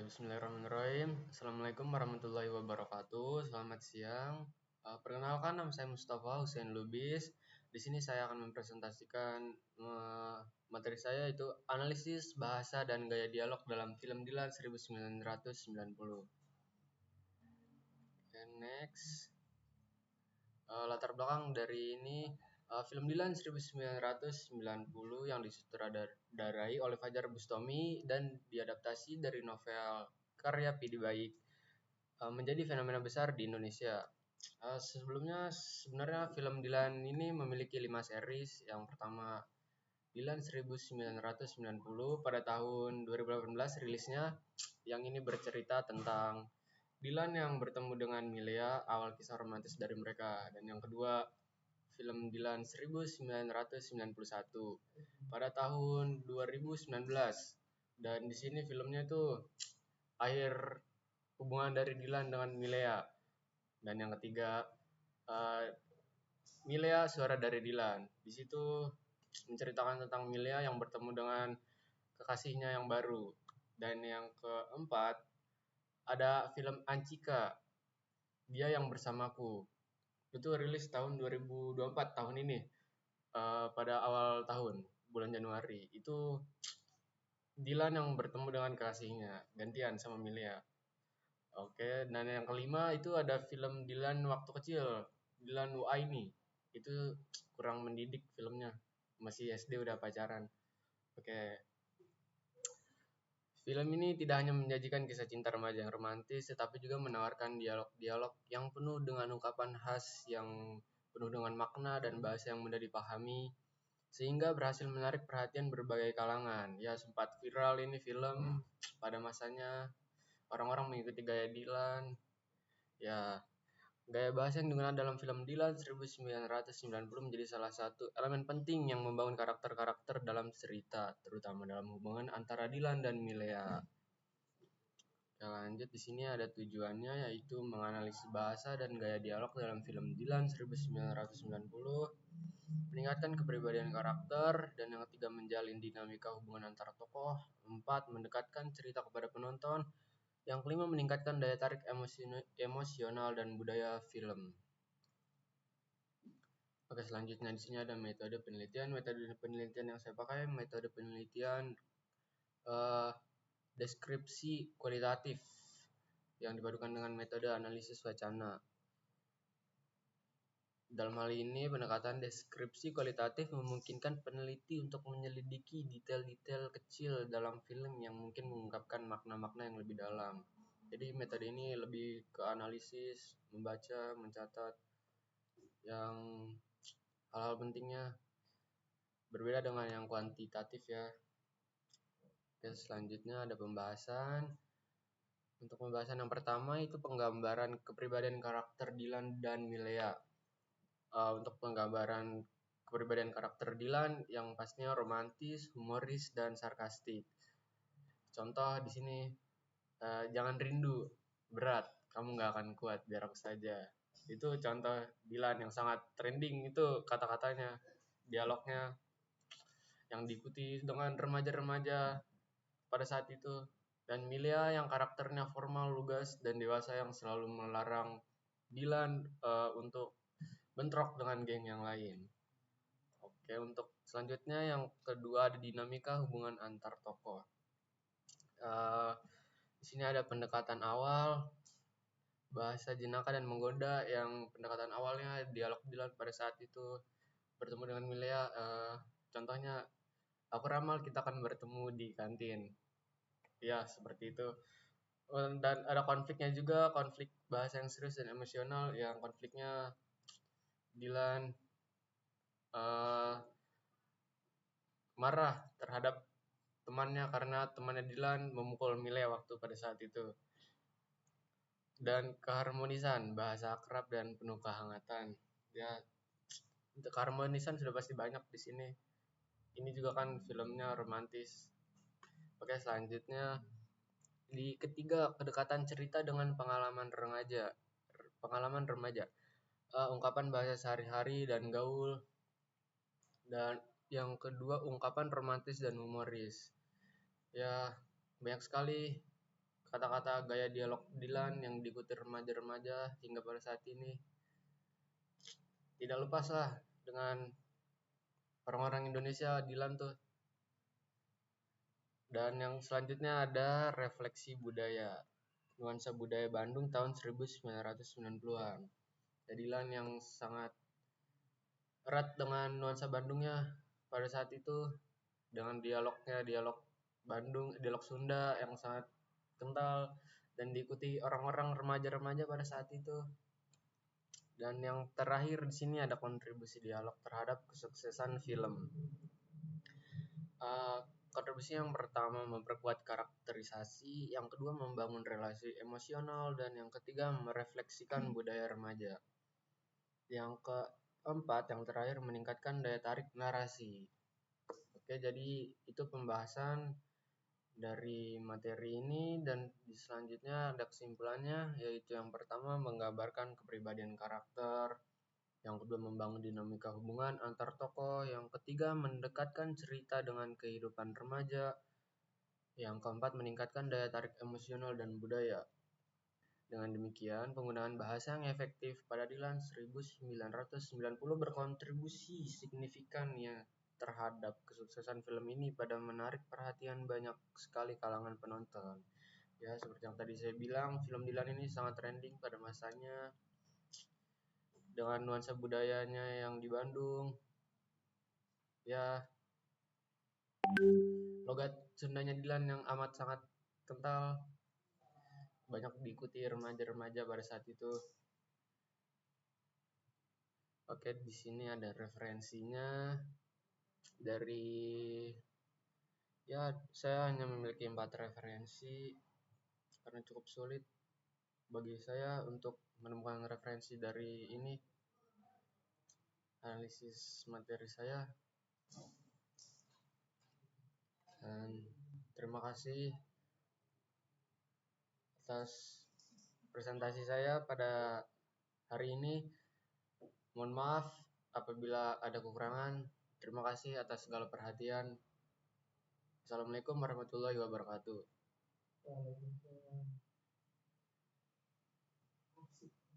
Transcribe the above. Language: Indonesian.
Bismillahirrahmanirrahim. Assalamualaikum warahmatullahi wabarakatuh. Selamat siang. Perkenalkan, nama saya Mustafa Hussein Lubis. Di sini saya akan mempresentasikan materi saya, yaitu analisis bahasa dan gaya dialog dalam film Dilan 1990. Okay, next. Latar belakang dari ini, film Dilan 1990 yang disutradarai oleh Fajar Bustami dan diadaptasi dari novel karya Pidi Baik menjadi fenomena besar di Indonesia. Sebelumnya sebenarnya film Dilan ini memiliki 5 series. Yang pertama Dilan 1990 pada tahun 2018 rilisnya, yang ini bercerita tentang Dilan yang bertemu dengan Milea, awal kisah romantis dari mereka. Dan yang kedua, film Dilan 1991 pada tahun 2019. Dan di sini filmnya itu akhir hubungan dari Dilan dengan Milea. Dan yang ketiga, Milea, suara dari Dilan. Di situ menceritakan tentang Milea yang bertemu dengan kekasihnya yang baru. Dan yang keempat, ada film Ancika, Dia Yang Bersamaku. Itu rilis tahun 2024, tahun ini, pada awal tahun, bulan Januari. Itu Dilan yang bertemu dengan kekasihnya, gantian sama Milea. Oke, dan yang kelima itu ada film Dilan Waktu Kecil, Dilan Nuaini. Itu kurang mendidik filmnya, masih SD udah pacaran. Oke. Film ini tidak hanya menyajikan kisah cinta remaja yang romantis, tetapi juga menawarkan dialog-dialog yang penuh dengan ungkapan khas, yang penuh dengan makna dan bahasa yang mudah dipahami, sehingga berhasil menarik perhatian berbagai kalangan. Ya, sempat viral ini film pada masanya, orang-orang mengikuti gaya Dilan. Ya, gaya bahasa yang digunakan dalam film Dilan 1990 menjadi salah satu elemen penting yang membangun karakter-karakter dalam cerita, terutama dalam hubungan antara Dilan dan Milea. Kita lanjut, di sini ada tujuannya, yaitu menganalisis bahasa dan gaya dialog dalam film Dilan 1990, meningkatkan kepribadian karakter, dan yang ketiga menjalin dinamika hubungan antara tokoh, 4 mendekatkan cerita kepada penonton, yang kelima meningkatkan daya tarik emosional dan budaya film. Oke, selanjutnya di sini ada metode penelitian. Metode penelitian yang saya pakai metode penelitian deskripsi kualitatif yang dipadukan dengan metode analisis wacana. Dalam hal ini, pendekatan deskripsi kualitatif memungkinkan peneliti untuk menyelidiki detail-detail kecil dalam film yang mungkin mengungkapkan makna-makna yang lebih dalam. Jadi metode ini lebih ke analisis, membaca, mencatat yang hal-hal pentingnya, berbeda dengan yang kuantitatif ya. Oke, selanjutnya ada pembahasan. Untuk pembahasan yang pertama itu penggambaran kepribadian karakter Dilan dan Milea. Untuk penggambaran kepribadian karakter Dilan yang pastinya romantis, humoris, dan sarkastik. Contoh di sini, jangan rindu, berat, kamu gak akan kuat, biar aku saja. Itu contoh Dilan yang sangat trending, itu kata-katanya, dialognya yang diikuti dengan remaja-remaja pada saat itu. Dan Milea yang karakternya formal, lugas, dan dewasa yang selalu melarang Dilan untuk bentrok dengan geng yang lain. Oke, untuk selanjutnya yang kedua ada dinamika hubungan antar tokoh. Di sini ada pendekatan awal, bahasa jenaka dan menggoda, yang pendekatan awalnya dialog Dilan pada saat itu bertemu dengan Milea. Contohnya, aku ramal kita akan bertemu di kantin. Ya, seperti itu. Dan ada konfliknya juga, konflik bahasa yang serius dan emosional, yang konfliknya Dilan marah terhadap temannya karena temannya Dilan memukul Milea waktu pada saat itu. Dan keharmonisan, bahasa akrab dan penuh kehangatan. Ya, keharmonisan sudah pasti banyak di sini. Ini juga kan filmnya romantis. Oke, selanjutnya di ketiga, kedekatan cerita dengan pengalaman remaja. Ungkapan bahasa sehari-hari dan gaul. Dan yang kedua, ungkapan romantis dan humoris. Ya, banyak sekali kata-kata gaya dialog Dilan yang diikuti remaja-remaja hingga pada saat ini. Tidak lepas lah dengan orang-orang Indonesia Dilan tuh. Dan yang selanjutnya ada refleksi budaya. Nuansa budaya Bandung tahun 1990-an. Dilan yang sangat erat dengan nuansa Bandungnya pada saat itu, dengan dialognya, dialog Bandung, dialog Sunda yang sangat kental dan diikuti orang-orang remaja-remaja pada saat itu. Dan yang terakhir di sini ada kontribusi dialog terhadap kesuksesan film. Kontribusi yang pertama memperkuat karakterisasi, yang kedua membangun relasi emosional, dan yang ketiga merefleksikan budaya remaja. Yang keempat, yang terakhir meningkatkan daya tarik narasi. Oke, jadi itu pembahasan dari materi ini, dan di selanjutnya ada kesimpulannya, yaitu yang pertama menggambarkan kepribadian karakter, yang kedua membangun dinamika hubungan antar tokoh, yang ketiga mendekatkan cerita dengan kehidupan remaja, yang keempat meningkatkan daya tarik emosional dan budaya. Dengan demikian, penggunaan bahasa yang efektif pada Dilan 1990 berkontribusi signifikan ya terhadap kesuksesan film ini pada menarik perhatian banyak sekali kalangan penonton. Ya, seperti yang tadi saya bilang, film Dilan ini sangat trending pada masanya dengan nuansa budayanya yang di Bandung. Ya, logat Sundanya Dilan yang amat sangat kental, banyak diikuti remaja-remaja pada saat itu. Oke, di sini ada referensinya. Dari saya hanya memiliki 4 referensi karena cukup sulit bagi saya untuk menemukan referensi dari ini analisis materi saya. Dan terima kasih atas presentasi saya pada hari ini. Mohon maaf apabila ada kekurangan. Terima kasih atas segala perhatian. Assalamualaikum warahmatullahi wabarakatuh.